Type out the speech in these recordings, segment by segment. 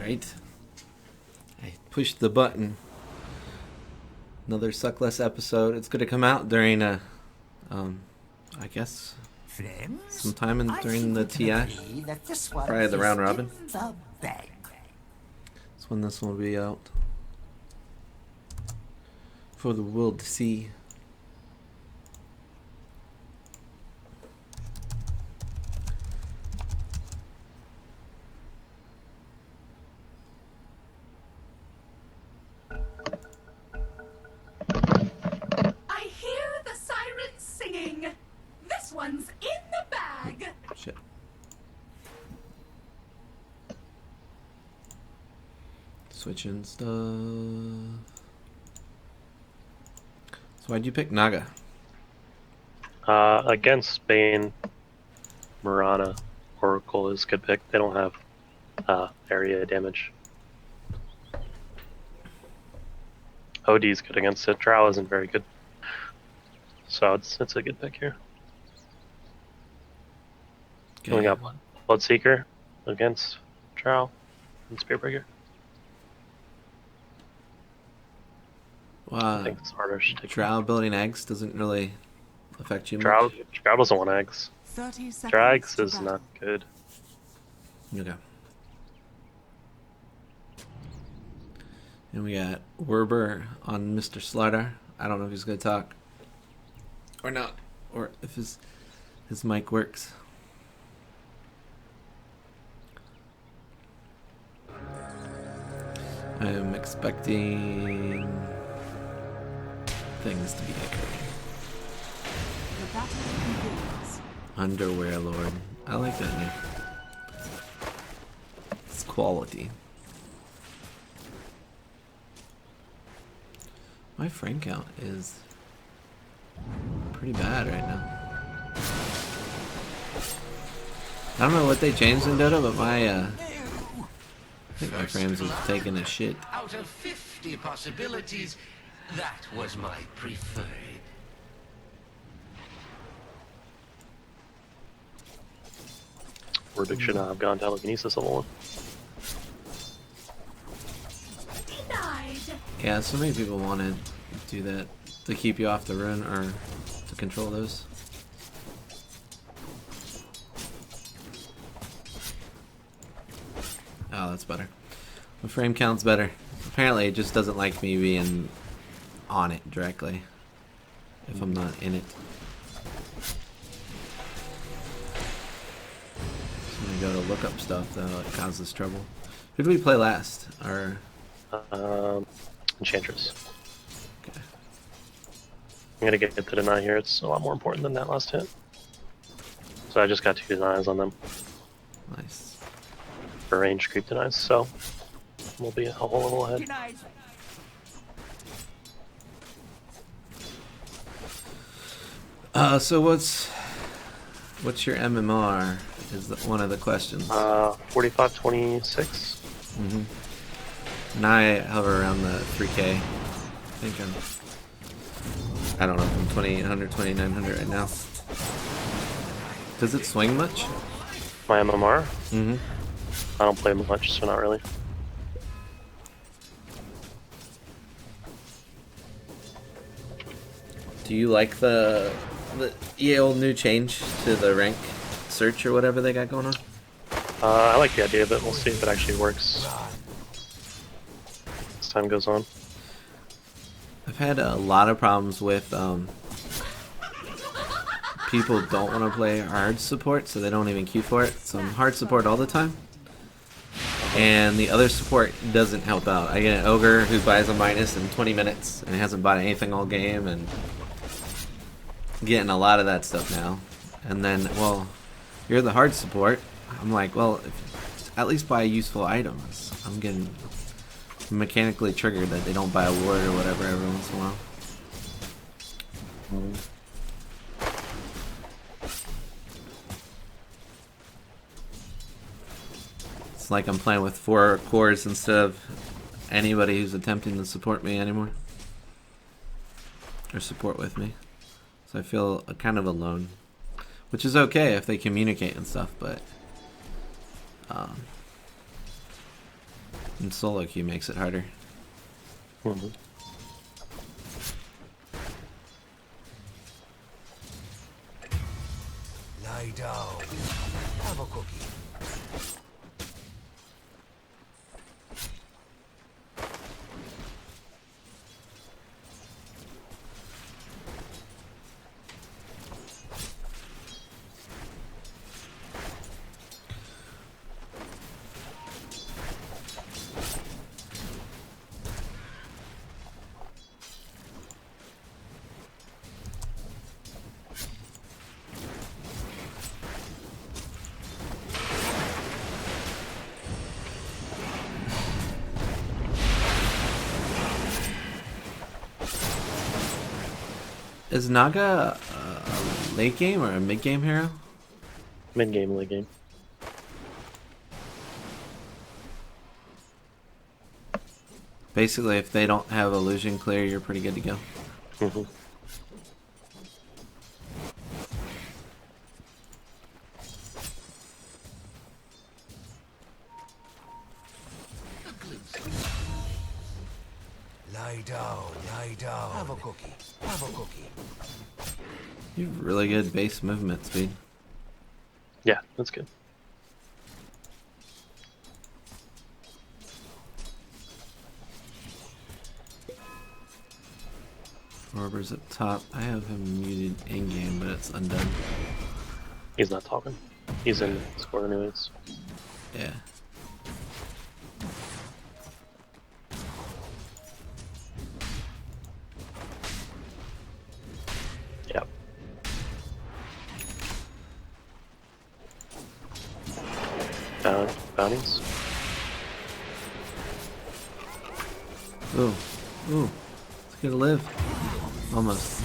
Right. I pushed the button. Another Suckless during It's going to come out during I guess Friends, sometime during the TI. Probably the round robin. That's when this one will be out. For the world to see. I hear the sirens singing. This one's in the bag. Shit. Switching stuff. So why'd you pick Naga? Against Spain, Murana, Oracle is a good pick. They don't have area damage. OD is good against it. Drow isn't very good. So it's a good pick here. Okay. We got Bloodseeker against Drow and Spearbreaker. I think it's harder to take. Drow building eggs doesn't really affect you Drow much. doesn't want eggs. 30 seconds. Drags is not good. Okay. And we got Werber on Mr. Slaughter. I don't know if he's going to talk or not, or if his mic works. I am expecting things to be occurring. The battle begins. Underwear Lord. I like that name. It's quality. My frame count is pretty bad right now. I don't know what they changed in Dota, but I think my frames was taking a shit. Out of 50 possibilities, that was my preferred. Warwick should not have gone telekinesis level 1. Yeah, so many people want to do that to keep you off the rune or to control those. Oh, that's better. The frame count's better. Apparently, it just doesn't like me being on it directly if I'm not in it. So when I go to look up stuff, though, it causes trouble. Who do we play last? Or Enchantress. okay. I'm gonna get to deny here. It's a lot more important than that last hit. So I just got 2 denies on them. Nice. For range creep denies, so we'll be a whole level ahead. So what's your MMR? Is one of the questions. 45-26. And I hover around the 3K. I think I don't know, I'm 2800, 2900 right now. Does it swing much? My MMR? Mm-hmm. I don't play much, so not really. Do you like the old new change to the rank search or whatever they got going on? I like the idea of it. We'll see if it actually works as time goes on. I've had a lot of problems with people don't want to play hard support, so they don't even queue for it. So I'm hard support all the time. And the other support doesn't help out. I get an ogre who buys a minus in 20 minutes and hasn't bought anything all game, and getting a lot of that stuff now. And then, well, you're the hard support. I'm like, well, at least buy useful items. I'm getting mechanically triggered that they don't buy a ward or whatever every once in a while. It's like I'm playing with 4 cores instead of anybody who's attempting to support me anymore. Or support with me. So I feel kind of alone. Which is okay if they communicate and stuff, but And solo queue makes it harder. Mhm. Lie down. Have a cookie. Is Naga a late game or a mid game hero? Mid game, late game. Basically, if they don't have illusion clear, you're pretty good to go. Mhm. Lie down. Lie down. Have a cookie. Have a cookie. You have really good base movement speed. Yeah, that's good. Orber's up top. I have him muted in game, but it's undone. He's not talking. He's in Discord anyways. Yeah. Yep. Bounties. Ooh. Ooh. It's gonna live. Almost.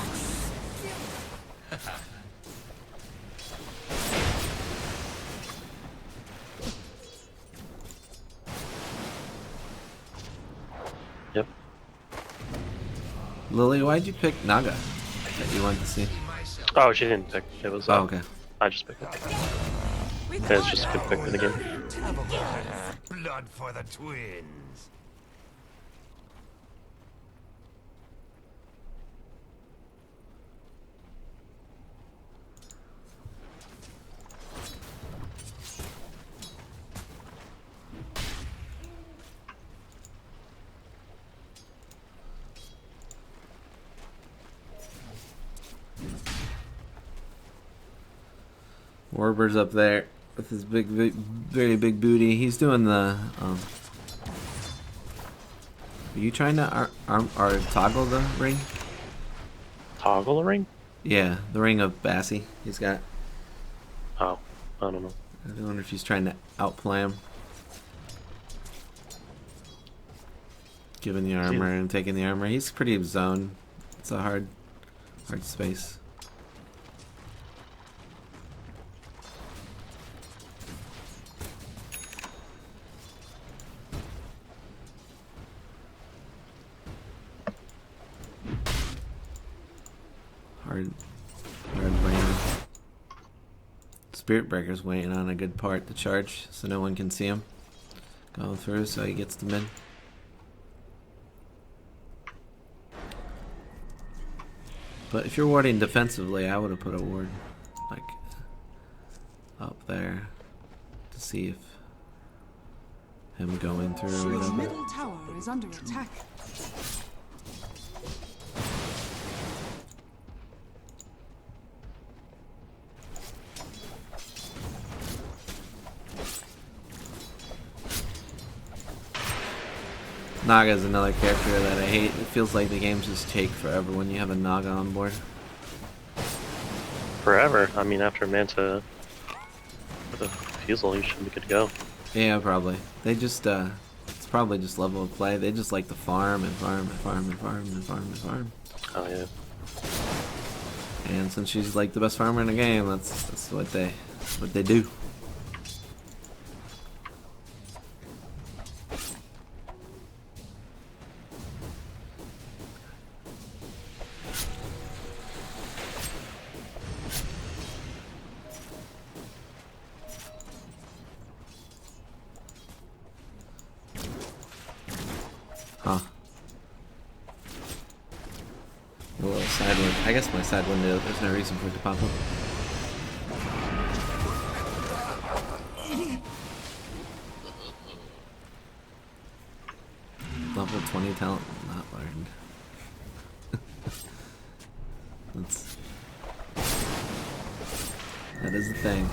Yep. Lily, why'd you pick Naga that you wanted to see? Oh, she didn't pick. It was. Oh, okay. I just picked it. It's just a good pick for the game. Have a cookie. Blood for the twins. Warbur's up there with his very big booty. He's doing the. Are you trying to or toggle the ring? Toggle the ring? Yeah, the ring of Bassy. He's got. Oh, I don't know. I wonder if he's trying to outplay him. Giving the armor and taking the armor. He's pretty zoned. It's a hard space. Hard brain. Spirit Breaker's waiting on a good part to charge so no one can see him. Going through so he gets the mid. But if you're warding defensively, I would have put a ward like up there to see if him going through or Your whatever. middle tower is under attack. Naga is another character that I hate. It feels like the games just take forever when you have a Naga on board. Forever. I mean, after Manta with a Fusel, you should be good to go. Yeah, probably. They just, it's probably just level of play. They just like to farm and farm and farm and farm and farm and farm. Oh yeah. And since she's like the best farmer in the game, that's what they do. Huh. A little side window. I guess my side window, there's no reason for it to pop up. Level 20 talent not learned. That is the thing.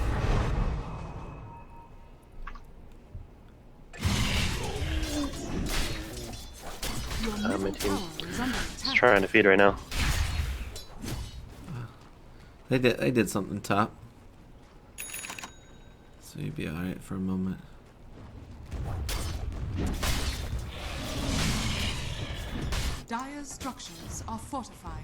My team is trying to feed right now. They did something top. So you'd be alright for a moment. Dire's structures are fortified.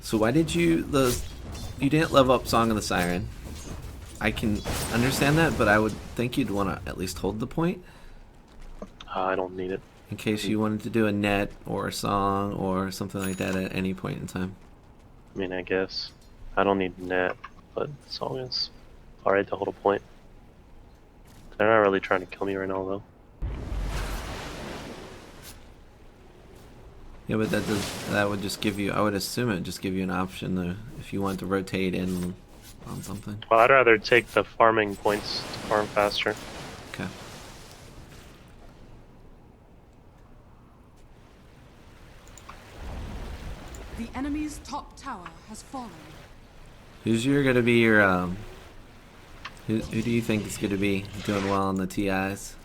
So why did you didn't level up Song of the Siren? I can understand that, but I would think you'd want to at least hold the point I don't need it. in case you wanted to do a net or a song or something like that at any point in time. I mean, I guess. I don't need net, but song is alright to hold a point. They're not really trying to kill me right now, though. Yeah, but that would just give you, I would assume it would just give you an option though, if you want to rotate in on something. Well, I'd rather take the farming points to farm faster. Okay. The enemy's top tower has fallen. Who's gonna be your who do you think is gonna be doing well on the TIs?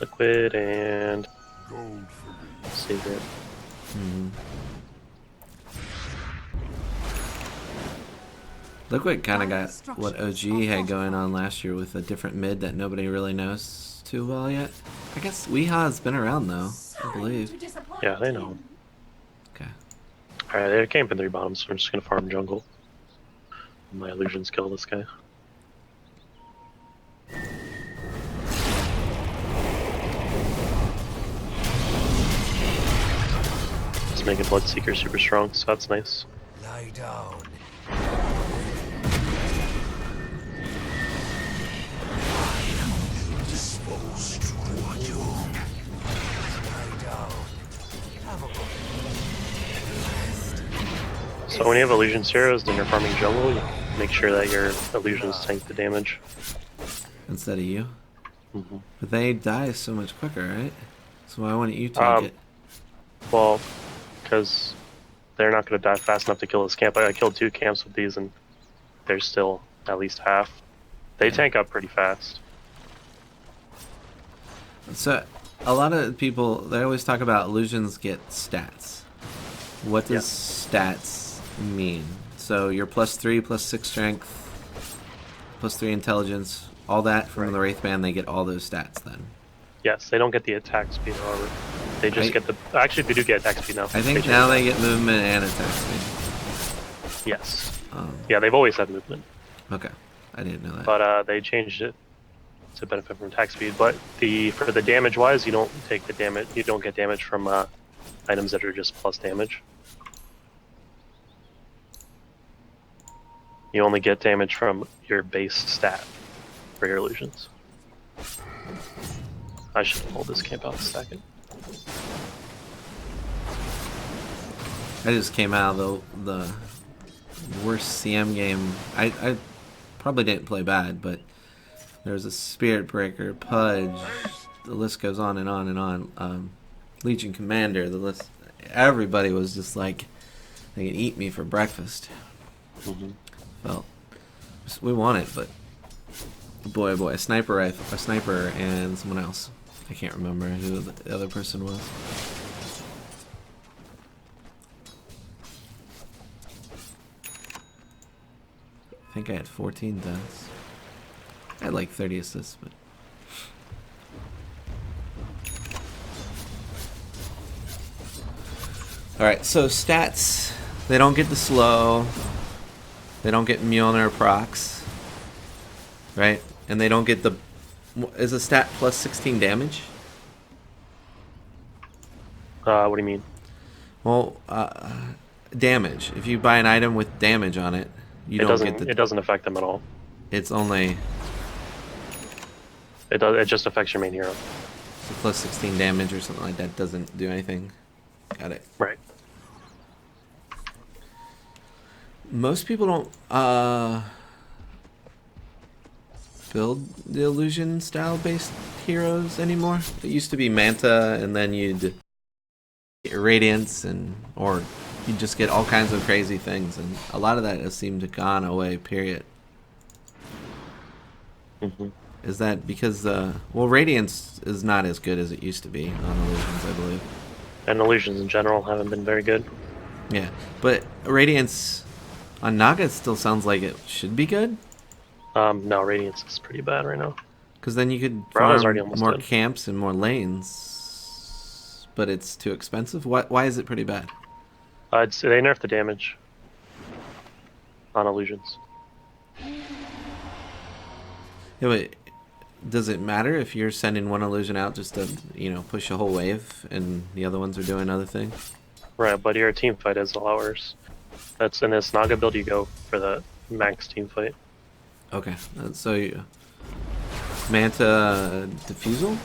Liquid and Secret. Mm-hmm. Liquid kind of got what OG had going on last year with a different mid that nobody really knows too well yet. I guess Weeha's been around though, I believe. Yeah, they know. Okay. Alright, they're camping 3 bottoms, so I'm just gonna farm jungle. My illusions kill this guy. Just making Bloodseeker super strong, so that's nice. Lie down. Disposed to you. Lie down. Have a So when you have illusions heroes and you're farming jungle, you make sure that your illusions tank the damage. Instead of you. Mm-hmm. But they die so much quicker, right? So why wouldn't you take it? Well, because they're not going to die fast enough to kill this camp. I killed 2 camps with these and they're still at least half. They tank up pretty fast. So a lot of people, they always talk about illusions get stats. What does stats mean? So you're +3, +6 strength, +3 intelligence, all that from the Wraith Band, they get all those stats then. Yes, they don't get the attack speed, however. They just get the... Actually, they do get attack speed now. I think now they get movement and attack speed. Yes. Yeah, they've always had movement. Okay. I didn't know that. But they changed it to benefit from attack speed. But for the damage-wise, you don't take the damage. You don't get damage from items that are just plus damage. You only get damage from your base stat for your illusions. I should hold this camp out a second. I just came out of the worst CM game. I probably didn't play bad, but there was a Spirit Breaker, Pudge, the list goes on and on and on. Legion Commander, the list. Everybody was just like, they could eat me for breakfast. Mm-hmm. Well, we won it, but boy, oh boy, a sniper and someone else. I can't remember who the other person was. I think I had 14 deaths. I had like 30 assists, but... Alright, so stats. They don't get the slow. They don't get Mjolnir procs. Right? And they don't get the... Is a stat plus 16 damage? What do you mean? Well, damage. If you buy an item with damage on it, you don't get the. It doesn't affect them at all. It's only It just affects your main hero. so plus 16 damage or something like that. Doesn't do anything. Got it. Right. Most people don't build the illusion style based heroes anymore. It used to be Manta, and then you'd get Radiance, or you'd just get all kinds of crazy things, and a lot of that has seemed to gone away. Period. Mm-hmm. Is that because well, Radiance is not as good as it used to be on illusions, I believe. And illusions in general haven't been very good. Yeah, but Radiance on Naga still sounds like it should be good. No, Radiance is pretty bad right now. Because then you could Brahma's farm already almost more dead. camps and more lanes, but it's too expensive. Why is it pretty bad? They nerfed the damage on illusions. Yeah, but does it matter if you're sending one illusion out just to push a whole wave, and the other ones are doing other things? Right, but your team fight is a lot worse. That's in this Naga build. You go for the max team fight. Okay, so Manta Diffusal?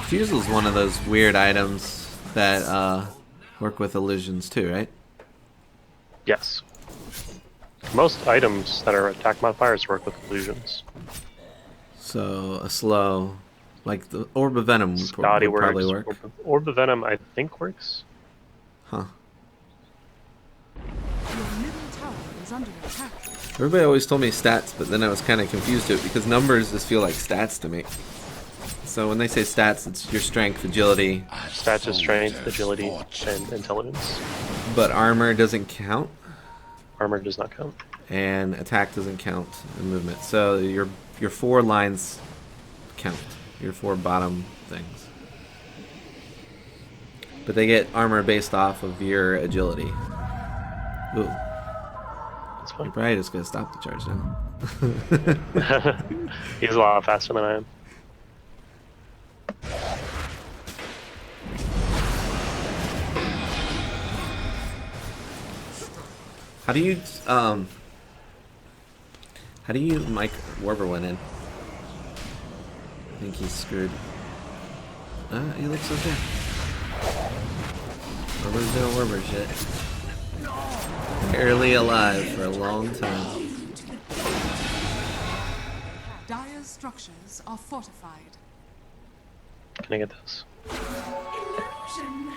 Diffusal is one of those weird items that work with illusions too, right? Yes. Most items that are attack modifiers work with illusions. So a slow, like the Orb of Venom would Scotty would probably works. work. Orb of Venom, I think, works. Huh. Your middle tower is under attack. Everybody always told me stats, but then I was kind of confused to it because numbers just feel like stats to me. So when they say stats, it's your strength, agility, Stats is strength, agility, and intelligence. but armor doesn't count, Armor does not count. and attack doesn't count in movement. So your 4 lines count, your 4 bottom things. But they get armor based off of your agility. Ooh, That's you're fine. probably just gonna stop the charge now. He's a lot faster than I am. How do you Mike Werber went in? I think he's screwed. He looks okay. Werber's doing Werber shit. Barely alive for a long time. Dire's structures are fortified. Can I get this? Illusion.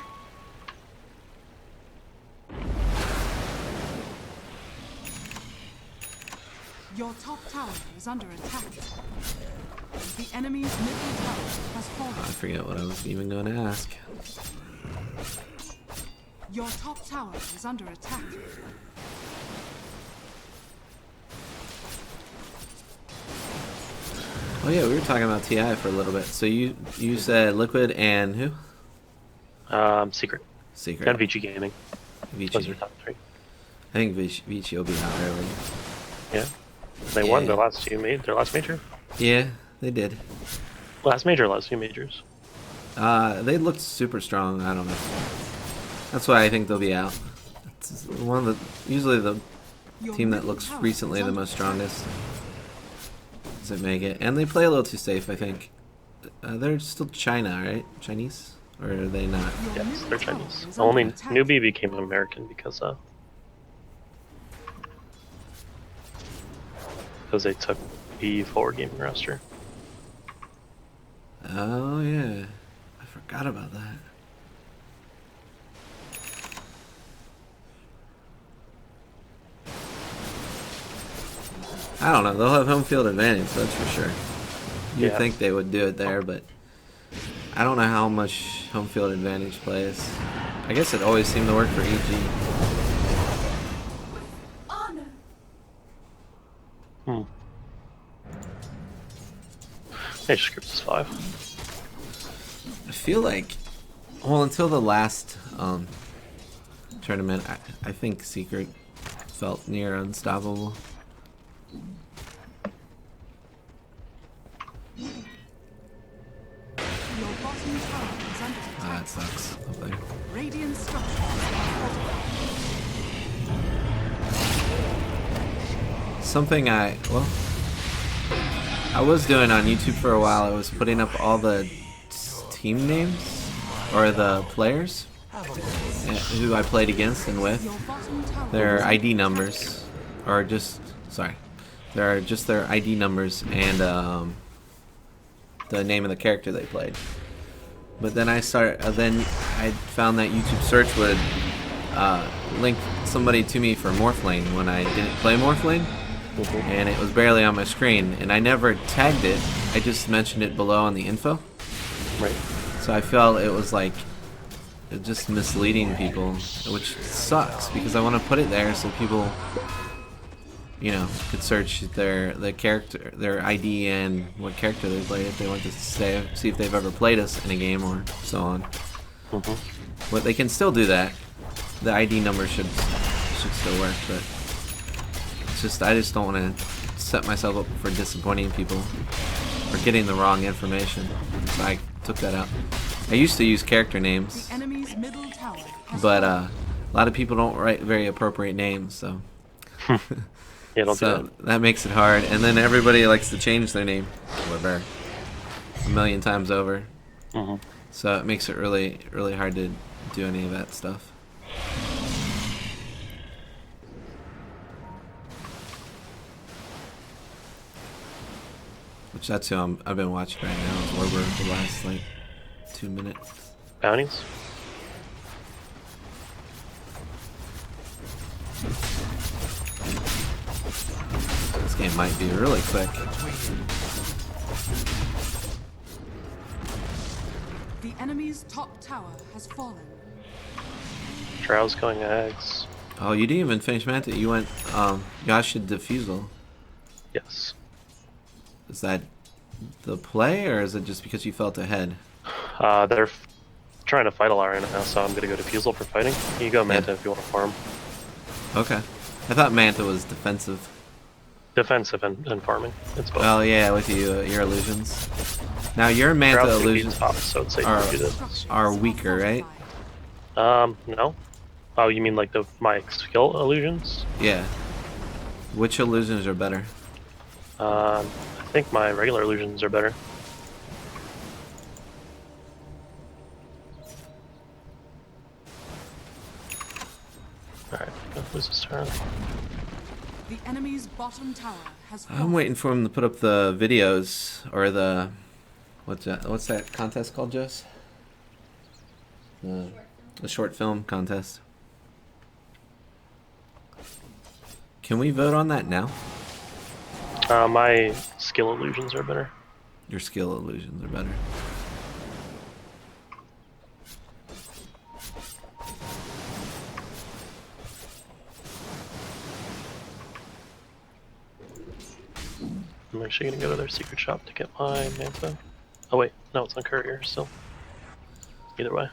Your top tower is under attack. The enemy's middle tower has I fallen. forget what I was even going to ask. Your top tower is under attack. Oh yeah, we were talking about TI for a little bit. So you said Liquid and who? Secret. Secret. And VG Gaming. Those are Vici. top 3. I think Vici will be out early. Yeah. They won Yeah. their last major. Yeah, they did. Last two majors. They looked super strong. I don't know. That's why I think they'll be out. It's one of the usually the Your team that middle looks tower recently is the under most attack. strongest doesn't make it, and they play a little too safe. I think they're still China, right? Chinese, or are they not? Your Yes, middle they're tower Chinese. is under Only attack. Newbie became an American because they took the forward gaming roster. Oh yeah, I forgot about that. I don't know. They'll have home field advantage, that's for sure. You'd Yeah. think they would do it there, but I don't know how much home field advantage plays. I guess it always seemed to work for EG. Honor. Hey, script is 5. I feel like, well, until the last tournament, I think Secret felt near unstoppable. that sucks. Up there. Radiant structures are fortified. Something I was doing on YouTube for a while. I was putting up all the team names or the players who I played against and with. Your bottom tower Their ID numbers, or just they're just their ID numbers and the name of the character they played. But then I found that YouTube search would link somebody to me for Morphlane when I didn't play Morphlane, and it was barely on my screen, and I never tagged it. I just mentioned it below on the info. Right. So I felt it was like just misleading people, which sucks because I want to put it there so people, you know, could search their ID and what character they played if they want to see if they've ever played us in a game or so on. But they can still do that. The ID number should still work, but it's just I just don't want to set myself up for disappointing people or getting the wrong information. So I took that out. I used to use character names, The enemy's middle tower has but fallen. a lot of people don't write very appropriate names, so Yeah, don't do so that makes it hard. And then everybody likes to change their name a million times over, that. so it makes it really hard to do any of that stuff. Which that's who I've been watching right now, is Warburg, the last like 2 minutes. Bounties? This game might be really quick. The enemy's top tower has fallen. Drow's going eggs. Oh, you didn't even finish Manta. You went Yasha Diffusal. Yes. Is that the play, or is it just because you felt ahead? They're trying to fight a lot right now, so I'm gonna go Diffusal for fighting. You go Manta if you want to farm. Okay. I thought Manta was defensive. Defensive and farming. It's both. Well, yeah, with you, your illusions. Now your Manta Drow's illusions top, so I'd say you can do this. are weaker, right? No. Oh, you mean like my skill illusions? Yeah. Which illusions are better? I think my regular illusions are better. Alright, go lose this turn. The enemy's bottom tower has fallen. I'm waiting for him to put up the videos or the what's that contest called, Jess? The short film contest. Can we vote on that now? My skill illusions are better. Your skill illusions are better. I'm actually gonna go to their secret shop to get my Manta. Oh wait, no, it's on courier still. Either way.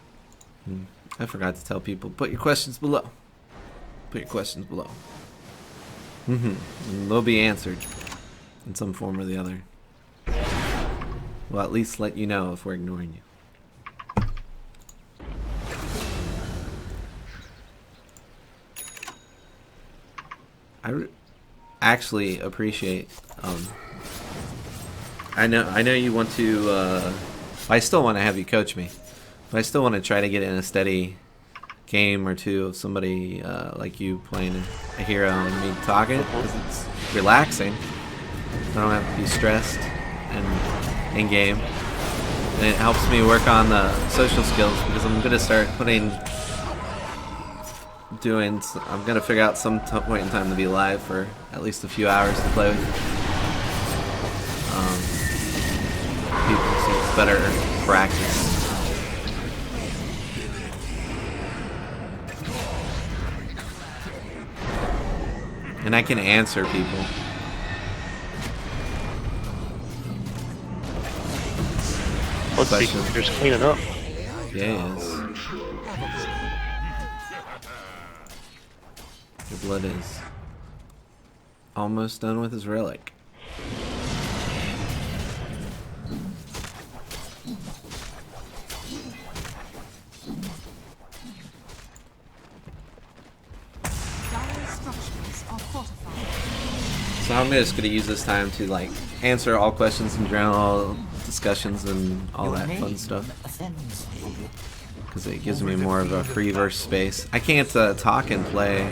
I forgot to tell people, put your questions below. Put your questions below. And they'll be answered in some form or the other. Well, at least let you know if we're ignoring you. I actually appreciate. I know you want to. I still want to have you coach me, but I still want to try to get in a steady game or two of somebody like you playing a hero and me talking, because it's relaxing. I don't have to be stressed and in game, and it helps me work on the social skills, because I'm gonna start I'm gonna figure out some point in time to be live for at least a few hours to play with people, so it's better practice. And I can answer people. Let's see, Question. you're just cleaning up. Yeah, he is. Your blood is almost done with his relic. I'm just gonna use this time to like answer all questions and general discussions and all that fun stuff. Because it gives me more of a free verse space. I can't talk and play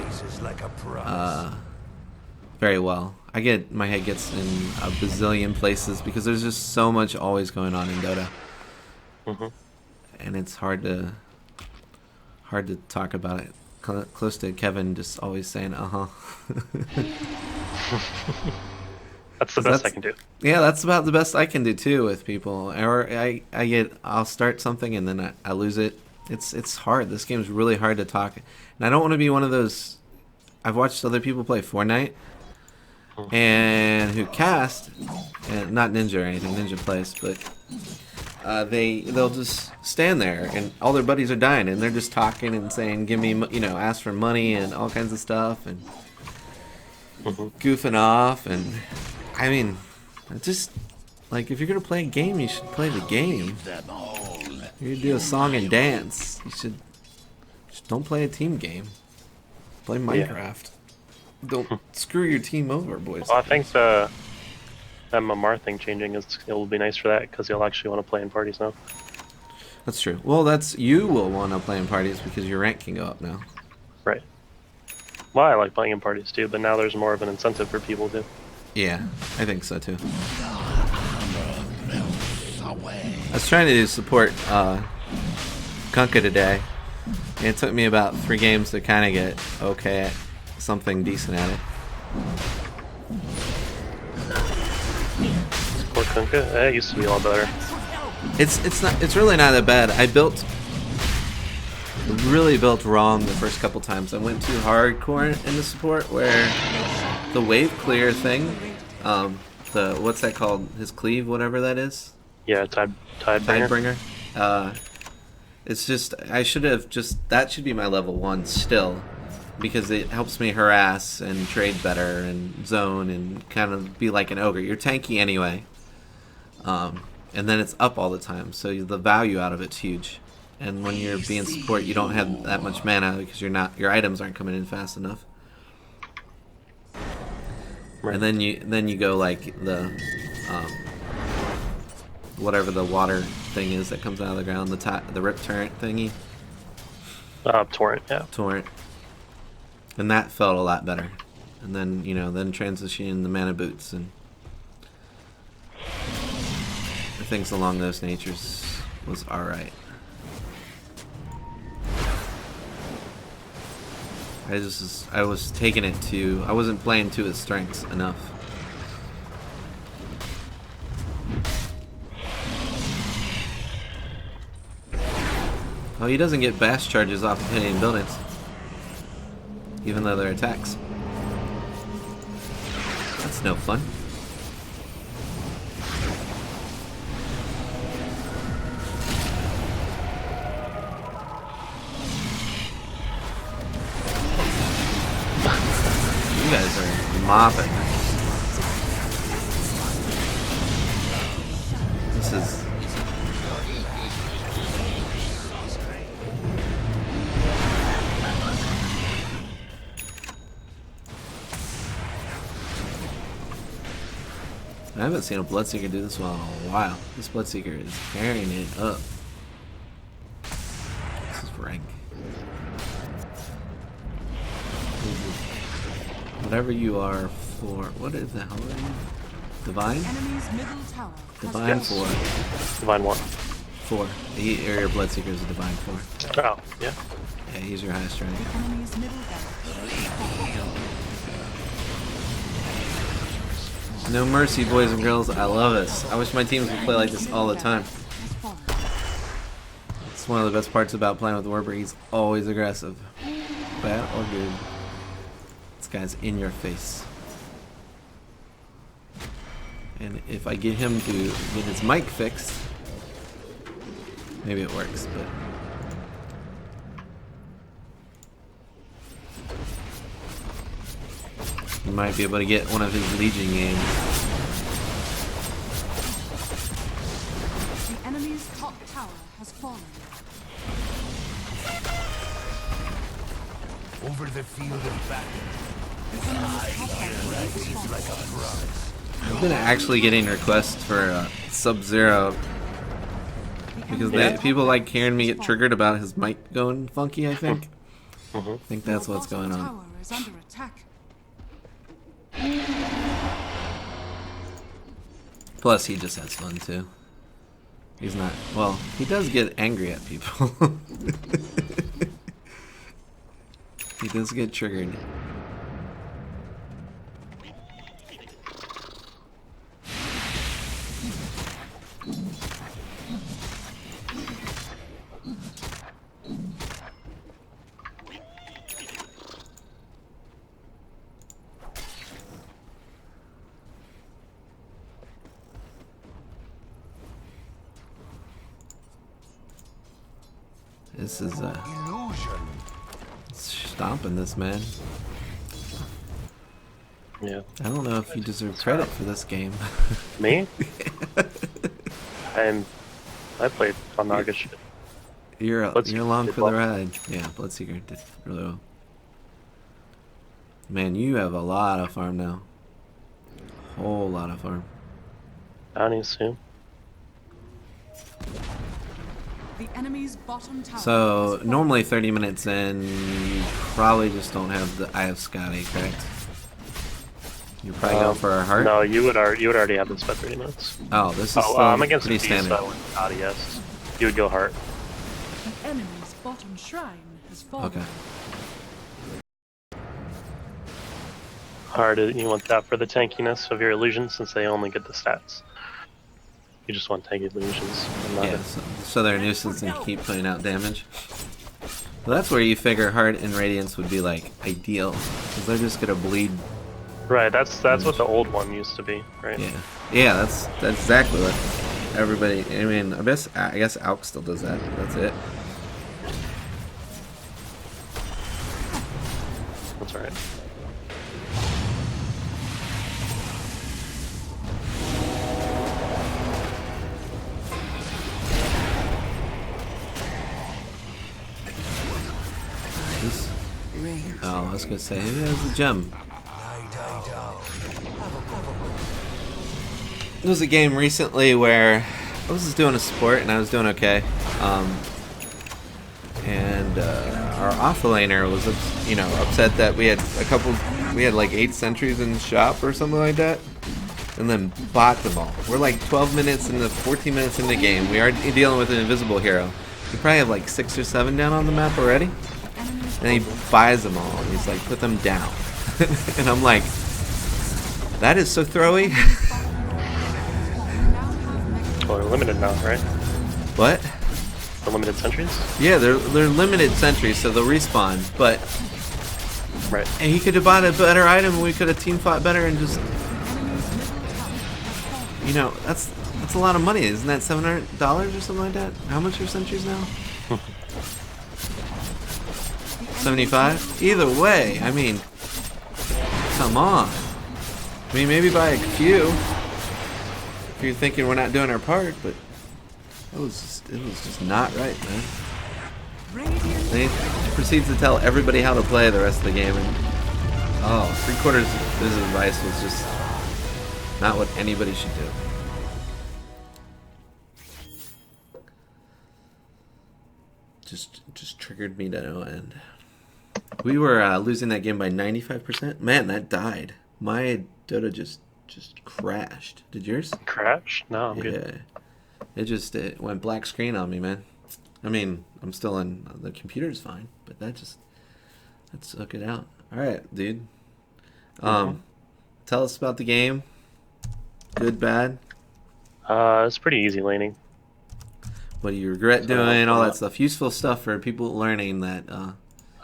very well. My head gets in a bazillion places because there's just so much always going on in Dota, and it's hard to talk about it. Close to Kevin just always saying That's the best I can do. Yeah, that's about the best I can do too with people. Or I'll start something and then I lose it. It's hard. This game is really hard to talk, and I don't want to be one of those. I've watched other people play Fortnite and who cast, and not Ninja or anything. Ninja plays, but they'll just stand there and all their buddies are dying and they're just talking and saying, "Give me, ask for money and all kinds of stuff and goofing off." And I mean, just like if you're gonna play a game, you should play the game. You're gonna do a song and dance. You should just don't play a team game. Play Minecraft. Don't screw your team over, boys. Well, I think the MMR thing changing it'll be nice for that because you'll actually want to play in parties now. That's true. Well, you will want to play in parties because your rank can go up now. Right. Well, I like playing in parties too, but now there's more of an incentive for people to. Yeah, I think so too. I was trying to do support Kunkka today, and it took me about 3 games to kind of get okay at something decent at it. Support Kunkka? It used to be a lot better. It's really not that bad. I really built wrong the first couple times. I went too hardcore into support where the wave clear thing, what's that called? His cleave, whatever that is. Yeah, Tidebringer. It's just that should be my level 1 still, because it helps me harass and trade better and zone and kind of be like an ogre. You're tanky anyway, and then it's up all the time, so the value out of it's huge. And when you're being support, you don't have that much mana because your items aren't coming in fast enough. Right. And then you go like the whatever the water thing is that comes out of the ground, the rip torrent thingy. Torrent, yeah. Torrent. And that felt a lot better. And then, then transitioning the mana boots and things along those natures was alright. I was taking it to, I wasn't playing to its strengths enough. Oh, he doesn't get bash charges off of hitting buildings, even though they're attacks. That's no fun. You guys are mopping. This is... I haven't seen a Bloodseeker do this well in a while. This Bloodseeker is carrying it up. This is rank. Whatever you are for... What is the hell are you? Divine? Enemy's middle tower. Divine 4. Divine 1. 4. Your Bloodseeker is a Divine 4. Oh, yeah. Yeah, he's your highest rank. Enemy's middle tower. No mercy, boys and girls. I love this. I wish my teams would play like this all the time. It's one of the best parts about playing with Warber. He's always aggressive. Bad or good. This guy's in your face. And if I get him to get his mic fixed, maybe it works, but... You might be able to get one of his Legion games. The enemy's top tower has fallen. Over the field of battle. I've been actually getting requests for Sub-Zero because people like hearing me get triggered about his mic going funky, I think. I think that's what's going on. Tower is under attack. Plus, he just has fun too. He's not. Well, he does get angry at people. He does get triggered. This is stomping this man. Yeah. I don't know if you deserve credit for this game. Me? I played on Naga shit. You're Bloodseeker along did for well. the ride. Yeah, Bloodseeker did really well. Man, you have a lot of farm now. Whole lot of farm. I need to. The enemy's bottom tower. So has fallen. normally 30 minutes in, you probably just don't have the Eye of Scotty, correct? You're probably going for a heart. No, you would already have this by 30 minutes. Oh, this is I'm against pretty the beast, standard. so I would not, yes. You would go heart. The enemy's bottom shrine has fallen. Okay. Hard, you want that for the tankiness of your illusions since they only get the stats. You just want tanky illusions. Yeah, so they're a nuisance and keep putting out damage. Well, that's where you figure Heart and Radiance would be like ideal, because they're just gonna bleed. Right, that's what the old one used to be, right? Yeah, that's exactly what everybody. I mean, I guess Alk still does that. But that's it. That's alright. Oh, I was gonna say, maybe that was a gem. There was a game recently where I was just doing a support and I was doing okay, and our offlaner was, upset that we had like 8 sentries in the shop or something like that, and then bought them all. We're like 12 minutes into 14 minutes in the game. We are dealing with an invisible hero. We probably have like 6 or 7 down on the map already. And he buys them all, and he's like, put them down. And I'm like, that is so throwy. Well, they're limited now, right? What? The limited sentries? Yeah, they're limited sentries, so they'll respawn. But Right. and he could have bought a better item, and we could have team fought better, and just, that's a lot of money. Isn't that $700 or something like that? How much are sentries now? 75? Either way, I mean, come on. I mean, maybe buy a few if you're thinking we're not doing our part, but it was just not right, man. And he proceeds to tell everybody how to play the rest of the game, and 3/4 of his advice was just not what anybody should do. Just triggered me to no end. We were losing that game by 95%. Man, that died. My Dota just crashed. Did yours? Crash? No, I'm good. It went black screen on me, man. I mean, I'm still in. The computer's fine, but that took it out. All right, dude. Tell us about the game. Good, bad. It's pretty easy laning. What do you regret doing? All that stuff. Useful stuff for people learning that.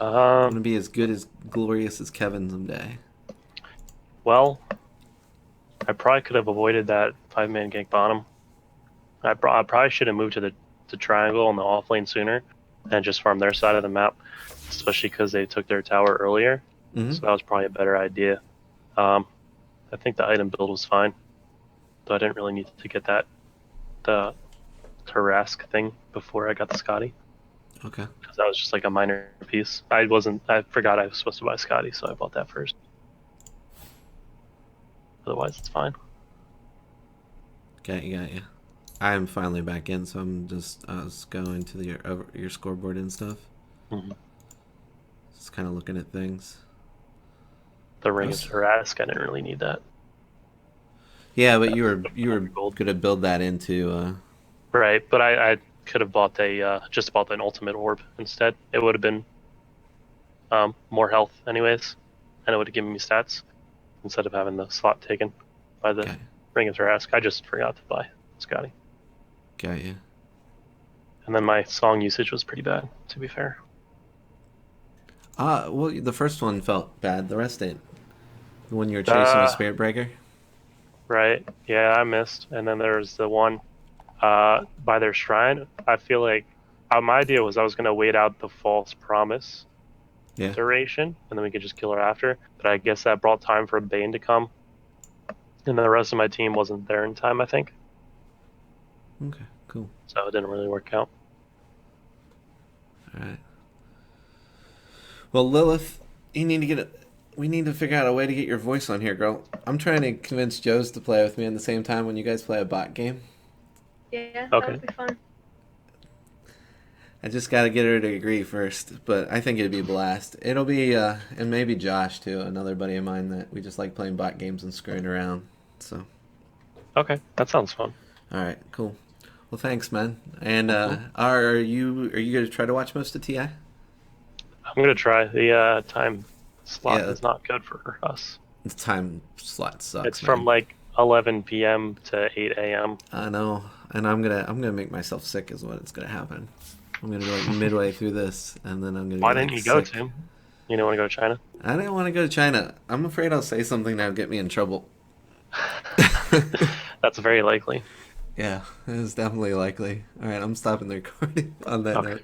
I'm gonna be as good as glorious as Kevin someday. Well, I probably could have avoided that 5-man gank bottom. I probably should have moved to the triangle and the off lane sooner, and just farm their side of the map, especially because they took their tower earlier. Mm-hmm. So that was probably a better idea. I think the item build was fine, though I didn't really need to get the Tarask thing before I got the Scotty. Okay. Because that was just like a minor piece. I forgot I was supposed to buy Scotty, so I bought that first. Otherwise, it's fine. Got you. I'm finally back in, so I'm just going to your scoreboard and stuff. Mm-hmm. Just kind of looking at things. The ring is harassed. I didn't really need that. Yeah, but you were gonna build that into. Right, but I could have bought just bought an ultimate orb instead. It would have been more health anyways, and it would have given me stats instead of having the slot taken by the ring of Tarask. I just forgot to buy Scotty. Got you. And then my song usage was pretty bad, to be fair. Well, the first one felt bad. The rest didn't. When you were chasing a Spirit Breaker. Right. Yeah, I missed. And then there was the one by their shrine. I feel like my idea was I was going to wait out the false promise duration, and then we could just kill her after. But I guess that brought time for Bane to come. And the rest of my team wasn't there in time, I think. Okay, cool. So it didn't really work out. Alright. Well, Lilith, we need to figure out a way to get your voice on here, girl. I'm trying to convince Joe's to play with me at the same time when you guys play a bot game. Yeah, okay. that would be fun. I just got to get her to agree first, but I think it'd be a blast. It'll be, and maybe Josh too, another buddy of mine that we just like playing bot games and screwing around. So. Okay, that sounds fun. All right, cool. Well, thanks, man. And are you going to try to watch most of TI? I'm gonna try. The time slot is not good for us. The time slot sucks. It's from like 11 p.m. to 8 a.m. I know, and I'm gonna make myself sick. Is what it's gonna happen. I'm gonna go like midway through this, and then I'm gonna. Why didn't you go to? You didn't want to go to China? I didn't want to go to China. I'm afraid I'll say something that'll get me in trouble. That's very likely. Yeah, it is definitely likely. All right, I'm stopping the recording on that note.